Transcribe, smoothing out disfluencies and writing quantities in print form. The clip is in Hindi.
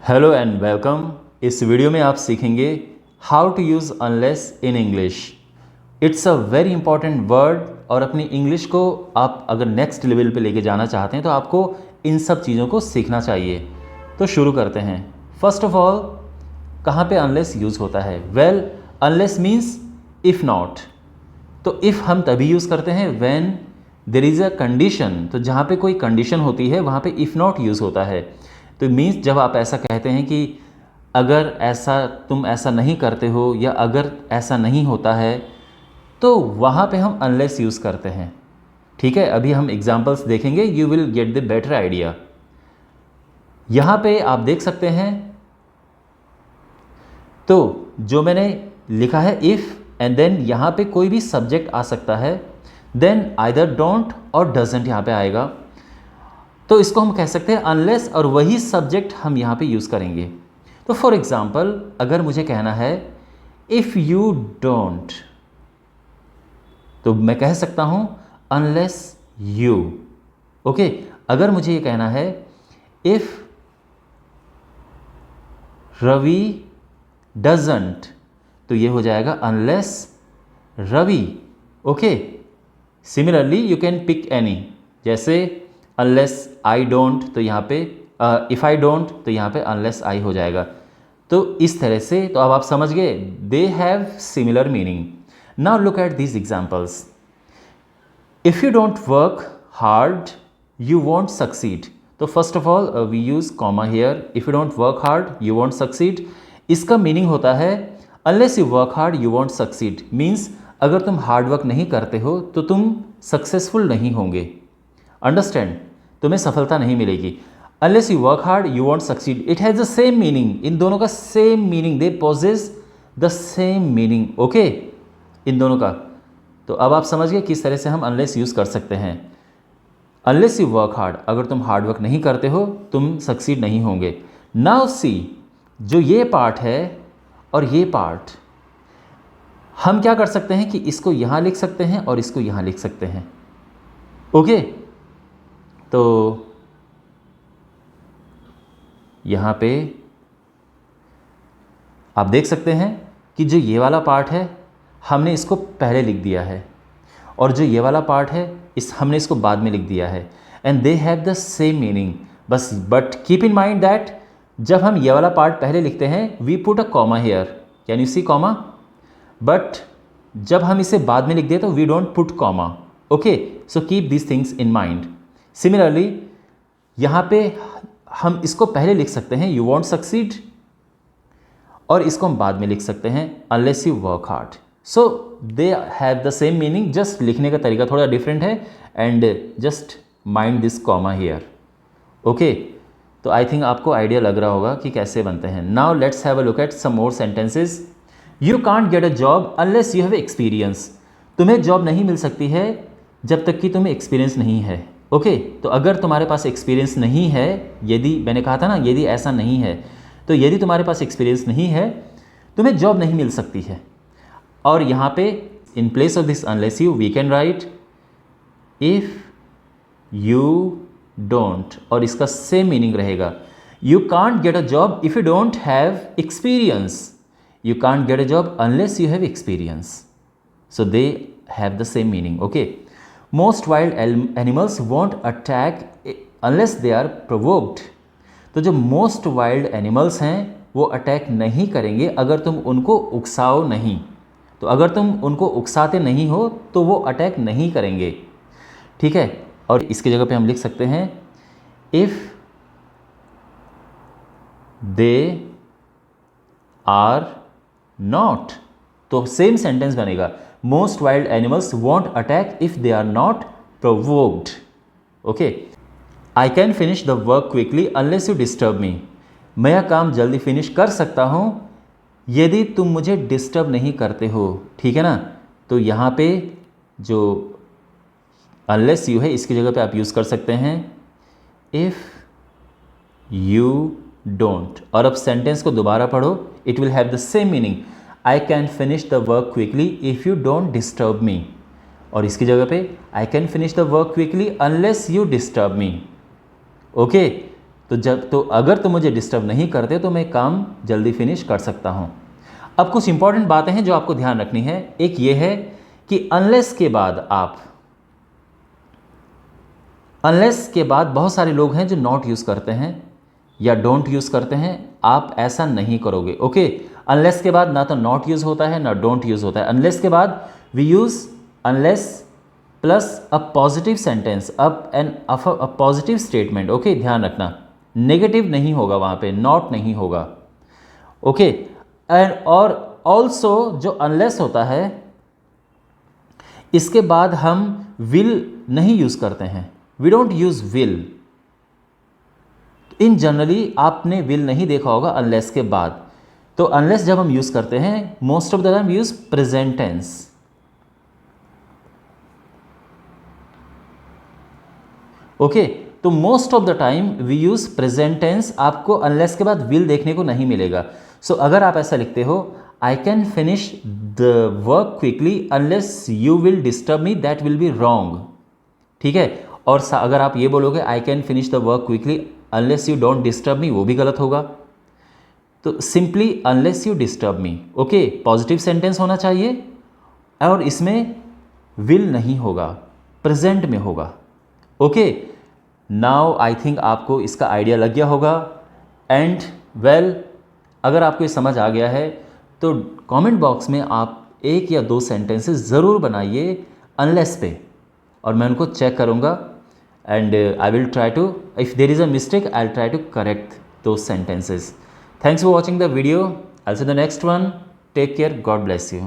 Hello and welcome. इस वीडियो में आप सीखेंगे how to use unless in English. It's a very important word और अपनी इंग्लिश को आप अगर नेक्स्ट लेवल पे लेके जाना चाहते हैं तो आपको इन सब चीज़ों को सीखना चाहिए। तो शुरू करते हैं। फर्स्ट ऑफ ऑल, कहाँ पे अनलेस यूज़ होता है? Well, unless means if not. तो इफ़ हम तभी यूज़ करते हैं when there is a condition. तो जहाँ पे कोई कंडीशन होती है वहाँ पे इफ़ नॉट यूज़ होता है। तो मीन्स जब आप ऐसा कहते हैं कि अगर ऐसा तुम ऐसा नहीं करते हो या अगर ऐसा नहीं होता है, तो वहाँ पे हम अनलेस यूज़ करते हैं। ठीक है, अभी हम एग्जांपल्स देखेंगे, you will get the better idea. यहाँ पे आप देख सकते हैं, तो जो मैंने लिखा है इफ़ एंड देन यहाँ पे कोई भी सब्जेक्ट आ सकता है, देन आइदर डोंट और डजंट यहाँ पे आएगा। तो इसको हम कह सकते हैं अनलेस, और वही सब्जेक्ट हम यहाँ पे यूज़ करेंगे। तो फॉर एग्जांपल, अगर मुझे कहना है इफ़ यू डोंट, तो मैं कह सकता हूँ अनलेस यू। ओके, अगर मुझे ये कहना है इफ़ रवि डजंट, तो ये हो जाएगा unless Ravi. Okay, similarly you can pick any, जैसे अनलेस आई डोंट, तो यहाँ पे इफ़ आई डोंट, तो यहाँ पे अनलेस आई हो जाएगा। तो इस तरह से, तो अब आप समझ गए, they have similar meaning. Now look at these examples. If you don't work hard you won't succeed. तो first of all we use comma here. If you don't work hard you won't succeed, इसका मीनिंग होता है unless you work hard you won't succeed. Means अगर तुम हार्ड वर्क नहीं करते हो तो तुम सक्सेसफुल नहीं होंगे। अंडरस्टैंड? तुम्हें सफलता नहीं मिलेगी। Unless you work hard you won't succeed, it has the same meaning. इन दोनों का same meaning, they possess the same meaning. Okay, इन दोनों का। तो अब आप समझ गए किस तरह से हम अनलेस यूज़ कर सकते हैं। अनलेस यू वर्क हार्ड, अगर तुम हार्ड वर्क नहीं करते हो तुम सक्सीड नहीं होंगे। नाउ सी, जो ये पार्ट है और ये पार्ट, हम क्या कर सकते हैं कि इसको यहाँ लिख सकते हैं और इसको यहाँ लिख सकते हैं। ओके, तो यहाँ पे आप देख सकते हैं कि जो ये वाला पार्ट है हमने इसको पहले लिख दिया है, और जो ये वाला पार्ट है हमने इसको बाद में लिख दिया है। And they have the same meaning. बस but keep in mind that जब हम ये वाला पार्ट पहले लिखते हैं we put a comma here, can you see comma? But जब हम इसे बाद में लिख दें तो we don't put comma. Okay, so keep this things in mind. Similarly यहाँ पे हम इसको पहले लिख सकते हैं यू वॉन्ट सक्सीड, और इसको हम बाद में लिख सकते हैं unless you work hard. So they have the same meaning, just लिखने का तरीका थोड़ा डिफरेंट है। And just mind this comma here. Okay, तो आई थिंक आपको आइडिया लग रहा होगा कि कैसे बनते हैं। Now let's have a look at some more sentences. You can't get a job unless you have experience. तुम्हें जॉब नहीं मिल सकती है जब तक कि तुम्हें एक्सपीरियंस नहीं है। ओके, तो अगर तुम्हारे पास एक्सपीरियंस नहीं है, यदि मैंने कहा था ना यदि ऐसा नहीं है, तो यदि तुम्हारे पास एक्सपीरियंस नहीं है तुम्हें जॉब नहीं मिल सकती है। और यहाँ पे in place of this unless you we can write if you don't, और इसका सेम मीनिंग रहेगा। You can't get a job if you don't have experience. You can't get a job unless you have experience. So they have the same meaning. Okay, most wild animals won't attack unless they are provoked. तो जो मोस्ट वाइल्ड एनिमल्स हैं वो अटैक नहीं करेंगे अगर तुम उनको उकसाओ नहीं। तो अगर तुम उनको उकसाते नहीं हो तो वो अटैक नहीं करेंगे। ठीक है, और इसकी जगह पे हम लिख सकते हैं इफ़ दे आर नॉट, तो सेम सेंटेंस बनेगा most wild animals won't attack if they are not provoked. Okay, I can finish the work quickly unless you disturb me. मैं यह काम जल्दी फिनिश कर सकता हूँ यदि तुम मुझे डिस्टर्ब नहीं करते हो। ठीक है ना? तो यहाँ पे जो अनलेस यू है इसकी जगह पे आप यूज़ कर सकते हैं इफ़ यू डोंट, और अब सेंटेंस को दोबारा पढ़ो, it will have the same meaning. I can finish the work quickly if you don't disturb me, और इसकी जगह पे आई can finish the work quickly unless you disturb me. Okay, तो अगर तुम मुझे डिस्टर्ब नहीं करते तो मैं काम जल्दी फिनिश कर सकता हूँ। अब कुछ इंपॉर्टेंट बातें हैं जो आपको ध्यान रखनी है। एक ये है कि अनलेस के बाद बहुत सारे लोग हैं जो नॉट यूज़ करते हैं या डोंट यूज़ करते हैं। आप ऐसा नहीं करोगे, ओके। अनलेस के बाद ना तो नॉट यूज़ होता है ना डोंट यूज़ होता है। अनलेस के बाद we use unless plus a positive sentence, a positive statement, okay. ध्यान रखना, नेगेटिव नहीं होगा वहाँ पे, नॉट नहीं होगा, ओके। और ऑल्सो जो अनलेस होता है इसके बाद हम विल नहीं यूज़ करते हैं, we don't use will. In generally आपने विल नहीं देखा होगा अनलेस के बाद। तो अनलेस जब हम यूज़ करते हैं most of the time use present tense, okay. तो most of the time we use present tense, आपको अनलेस के बाद विल देखने को नहीं मिलेगा। सो अगर आप ऐसा लिखते हो आई can finish the work quickly unless you will disturb me, that will be wrong, ठीक है। और अगर आप ये बोलोगे आई can finish the work quickly unless you don't disturb me, वो भी गलत होगा। तो simply unless you disturb me, okay. Positive sentence होना चाहिए और इसमें विल नहीं होगा, प्रेजेंट में होगा, ओके। नाउ आई थिंक आपको इसका आइडिया लग गया होगा। एंड वेल, अगर आपको ये समझ आ गया है तो कमेंट बॉक्स में आप 1 या 2 सेंटेंसेस ज़रूर बनाइए अनलेस पे, और मैं उनको चेक करूँगा। And I will try to, if there is a mistake I will try to correct दो sentences. Thanks for watching the video, I will see the next one. Take care, God bless you.